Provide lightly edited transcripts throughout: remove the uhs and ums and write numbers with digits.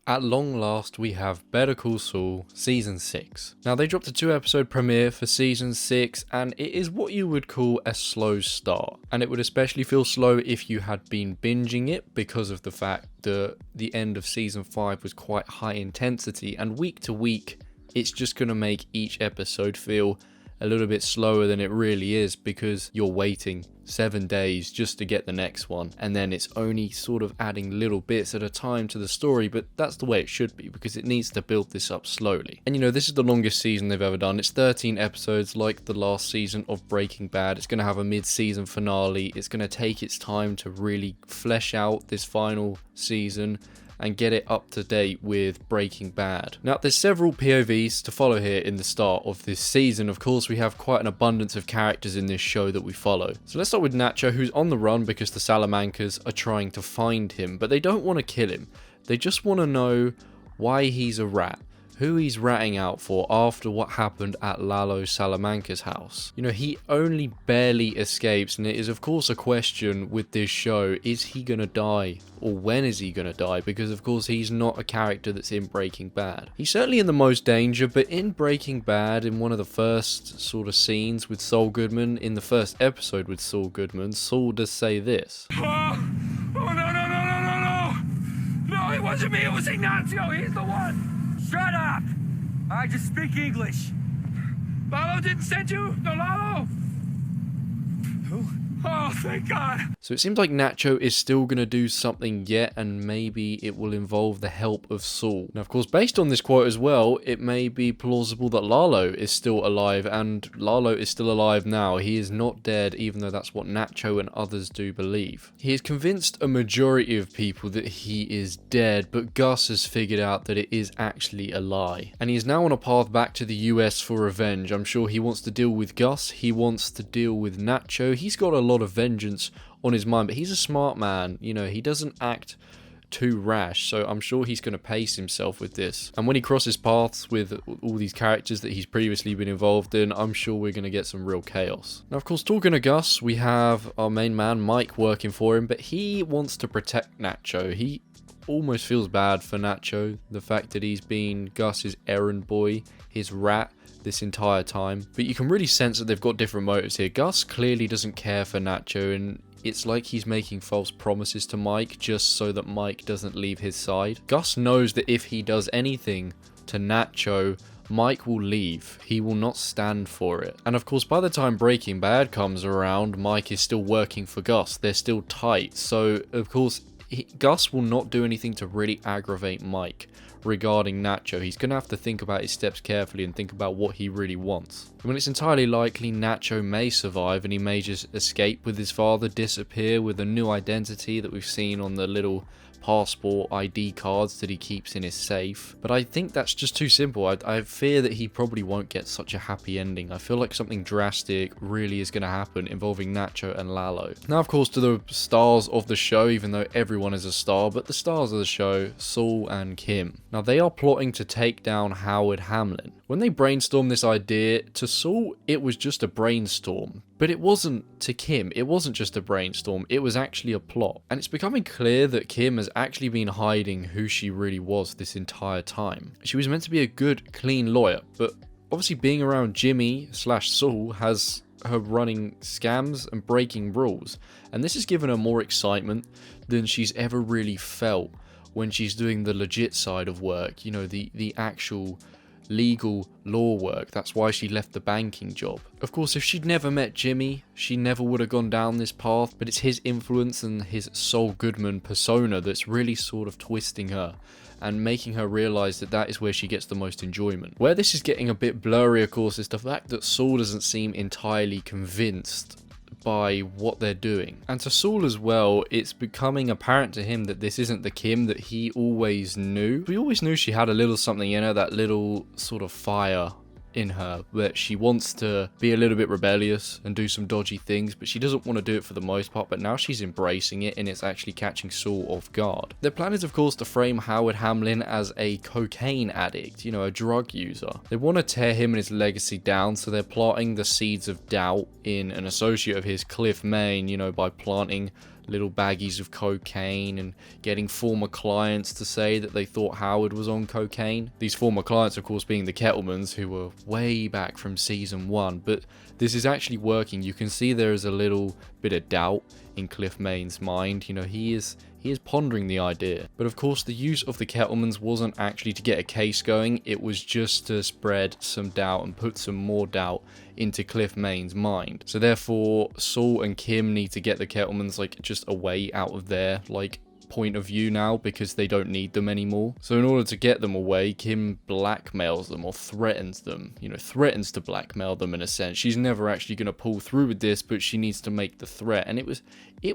At long last, we have Better Call Saul Season 6. Now, they dropped a 2-episode premiere for Season 6, and it is what you would call a slow start. And it would especially feel slow if you had been binging it, because of the fact that the end of Season 5 was quite high intensity, and week to week, it's just going to make each episode feel a little bit slower than it really is, because you're waiting 7 days just to get the next one, and then it's only sort of adding little bits at a time to the story. But that's the way it should be, because it needs to build this up slowly. And this is the longest season they've ever done. It's 13 episodes, like the last season of Breaking Bad. It's going to have a mid-season finale. It's going to take its time to really flesh out this final season and get it up to date with Breaking Bad. Now, there's several POVs to follow here in the start of this season. Of course, we have quite an abundance of characters in this show that we follow. So let's start with Nacho, who's on the run because the Salamancas are trying to find him, but they don't want to kill him. They just want to know why he's a rat, who he's ratting out for after what happened at Lalo Salamanca's house. He only barely escapes, and it is of course a question with this show, is he gonna die? Or when is he gonna die? Because of course he's not a character that's in Breaking Bad. He's certainly in the most danger, but in Breaking Bad, in one of the first sort of scenes with Saul Goodman, in the first episode with Saul Goodman, Saul does say this. Oh, no. No, it wasn't me, it was Ignacio, he's the one. Shut up! I just speak English. Lalo didn't send you? No, Lalo? Who? Oh, thank God. So it seems like Nacho is still going to do something yet, and maybe it will involve the help of Saul. Now, of course, based on this quote as well, it may be plausible that Lalo is still alive, and Lalo is still alive now. He is not dead, even though that's what Nacho and others do believe. He has convinced a majority of people that he is dead, but Gus has figured out that it is actually a lie. And he is now on a path back to the US for revenge. I'm sure he wants to deal with Gus, he wants to deal with Nacho. He's got a lot of vengeance on his mind, but he's a smart man. He doesn't act too rash, so I'm sure he's going to pace himself with this. And when he crosses paths with all these characters that he's previously been involved in, I'm sure we're going to get some real chaos. Now, of course, talking to Gus, we have our main man Mike working for him, but he wants to protect Nacho. He almost feels bad for Nacho, the fact that he's been Gus's errand boy, his rat, this entire time. But you can really sense that they've got different motives here. Gus clearly doesn't care for Nacho, and it's like he's making false promises to Mike just so that Mike doesn't leave his side. Gus knows that if he does anything to Nacho, Mike will leave. He will not stand for it. And of course, by the time Breaking Bad comes around, Mike is still working for Gus. They're still tight. So, of course, Gus will not do anything to really aggravate Mike regarding Nacho. He's going to have to think about his steps carefully and think about what he really wants. I mean, it's entirely likely Nacho may survive and he may just escape with his father, disappear with a new identity that we've seen on the little passport ID cards that he keeps in his safe. But I think that's just too simple. I fear that he probably won't get such a happy ending. I feel like something drastic really is going to happen involving Nacho and Lalo. Now, of course, to the stars of the show, even though everyone is a star, but the stars of the show, Saul and Kim. Now, they are plotting to take down Howard Hamlin. When they brainstormed this idea, to Saul, it was just a brainstorm. But it wasn't to Kim, it wasn't just a brainstorm, it was actually a plot. And it's becoming clear that Kim has actually been hiding who she really was this entire time. She was meant to be a good, clean lawyer, but obviously being around Jimmy/Saul has her running scams and breaking rules. And this has given her more excitement than she's ever really felt when she's doing the legit side of work, the actual legal law work. That's why she left the banking job. Of course, if she'd never met Jimmy, she never would have gone down this path, but it's his influence and his Saul Goodman persona that's really sort of twisting her and making her realize that that is where she gets the most enjoyment. Where this is getting a bit blurry, of course, is the fact that Saul doesn't seem entirely convinced by what they're doing. And to Saul as well, it's becoming apparent to him that this isn't the Kim that he always knew. We always knew she had a little something in her, that little sort of fire in her, that she wants to be a little bit rebellious and do some dodgy things, but she doesn't want to do it for the most part. But now she's embracing it, and it's actually catching Saul off guard. Their plan is, of course, to frame Howard Hamlin as a cocaine addict, a drug user. They want to tear him and his legacy down, so they're planting the seeds of doubt in an associate of his, Cliff Main, by planting little baggies of cocaine and getting former clients to say that they thought Howard was on cocaine. These former clients, of course, being the Kettlemans, who were way back from season 1, but this is actually working. You can see there is a little bit of doubt in Cliff Maine's mind. You know, he is pondering the idea. But of course, the use of the Kettlemans wasn't actually to get a case going, it was just to spread some doubt and put some more doubt into Cliff Maine's mind. So therefore, Saul and Kim need to get the Kettlemans like just away out of their like point of view now, because they don't need them anymore. So in order to get them away, Kim blackmails them or threatens them, you know, threatens to blackmail them in a sense. She's never actually going to pull through with this, but she needs to make the threat, and it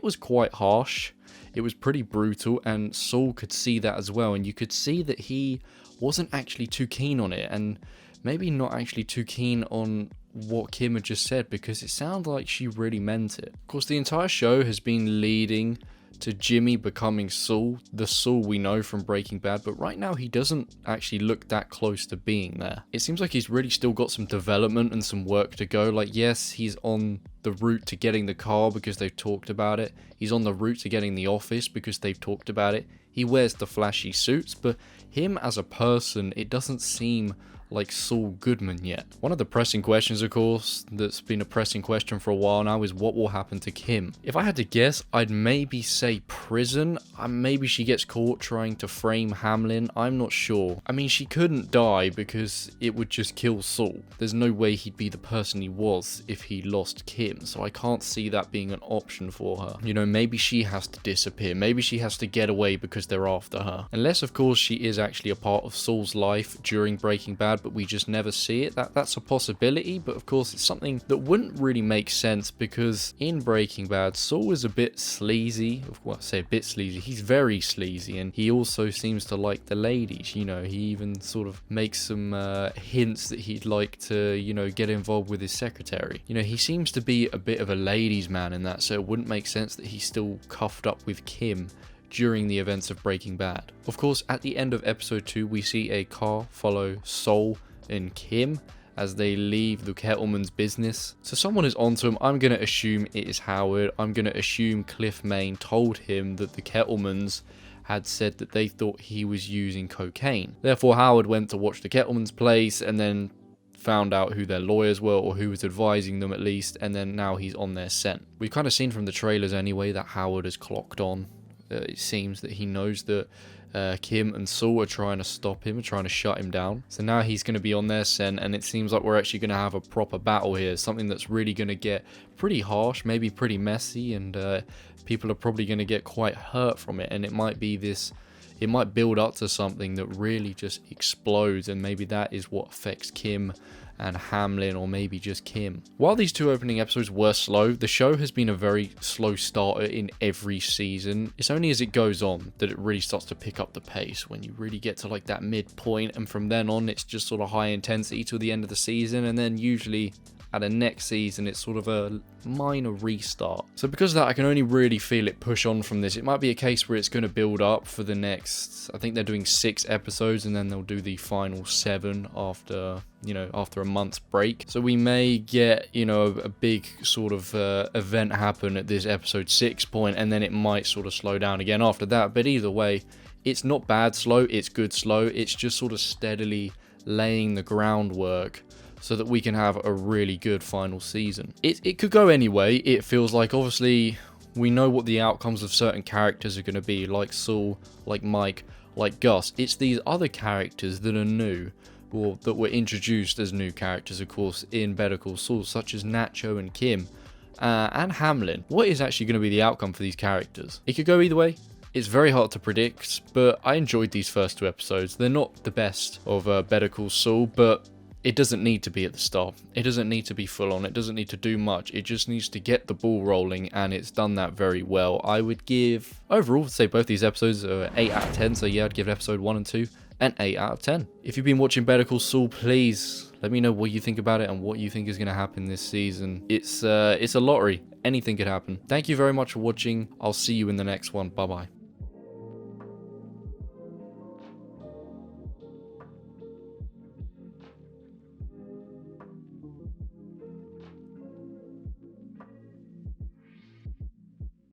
was quite harsh. It was pretty brutal, and Saul could see that as well, and you could see that he wasn't actually too keen on it, and maybe not actually too keen on what Kim had just said, because it sounded like she really meant it. Of course, the entire show has been leading to Jimmy becoming Saul, the Saul we know from Breaking Bad, but right now he doesn't actually look that close to being there. It seems like he's really still got some development and some work to go. Like, yes, he's on the route to getting the car because they've talked about it. He's on the route to getting the office because they've talked about it. He wears the flashy suits, but him as a person, it doesn't seem like Saul Goodman yet. One of the pressing questions, of course, that's been a pressing question for a while now is what will happen to Kim? If I had to guess, I'd maybe say prison. Maybe she gets caught trying to frame Hamlin. I'm not sure. I mean, she couldn't die because it would just kill Saul. There's no way he'd be the person he was if he lost Kim, so I can't see that being an option for her. You know, maybe she has to disappear. Maybe she has to get away because they're after her. Unless, of course, she is actually a part of Saul's life during Breaking Bad, but we just never see it. That's a possibility, but of course it's something that wouldn't really make sense, because in Breaking Bad, Saul is a bit sleazy. Well, I say a bit sleazy, he's very sleazy, and he also seems to like the ladies. You know, he even sort of makes some hints that he'd like to, you know, get involved with his secretary. You know, he seems to be a bit of a ladies' man in that, so it wouldn't make sense that he's still cuffed up with Kim during the events of Breaking Bad. Of course, at the end of episode 2, we see a car follow Saul and Kim as they leave the Kettleman's business. So someone is onto him. I'm going to assume it is Howard. I'm going to assume Cliff Maine told him that the Kettlemans had said that they thought he was using cocaine. Therefore, Howard went to watch the Kettleman's place and then found out who their lawyers were, or who was advising them at least, and then now he's on their scent. We've kind of seen from the trailers anyway that Howard has clocked on. It seems that he knows that Kim and Saul are trying to stop him, trying to shut him down. So now he's going to be on their scent, and it seems like we're actually going to have a proper battle here. Something that's really going to get pretty harsh, maybe pretty messy, and people are probably going to get quite hurt from it. And it might be this, it might build up to something that really just explodes, and maybe that is what affects Kim and Hamlin, or maybe just Kim. While these 2 opening episodes were slow, the show has been a very slow starter in every season. It's only as it goes on that it really starts to pick up the pace, when you really get to like that midpoint, and from then on it's just sort of high intensity till the end of the season, and then usually at the next season it's sort of a minor restart. So because of that, I can only really feel it push on from this. It might be a case where it's going to build up for the next, I think they're doing 6 episodes, and then they'll do the final 7 after, you know, after a month's break. So we may get, you know, a big sort of event happen at this episode 6 point, and then it might sort of slow down again after that. But either way, it's not bad slow, it's good slow. It's just sort of steadily laying the groundwork so that we can have a really good final season. It could go anyway. It feels like, obviously, we know what the outcomes of certain characters are going to be, like Saul, like Mike, like Gus. It's these other characters that are new, or that were introduced as new characters, of course, in Better Call Saul, such as Nacho and Kim, and Hamlin. What is actually going to be the outcome for these characters? It could go either way. It's very hard to predict, but I enjoyed these first 2 episodes. They're not the best of Better Call Saul, but it doesn't need to be at the start. It doesn't need to be full on. It doesn't need to do much. It just needs to get the ball rolling, and it's done that very well. I would give, overall, say both these episodes are 8 out of 10. So yeah, I'd give episode 1 and 2 an 8 out of 10. If you've been watching Better Call Saul, please let me know what you think about it and what you think is going to happen this season. It's a lottery. Anything could happen. Thank you very much for watching. I'll see you in the next one. Bye bye.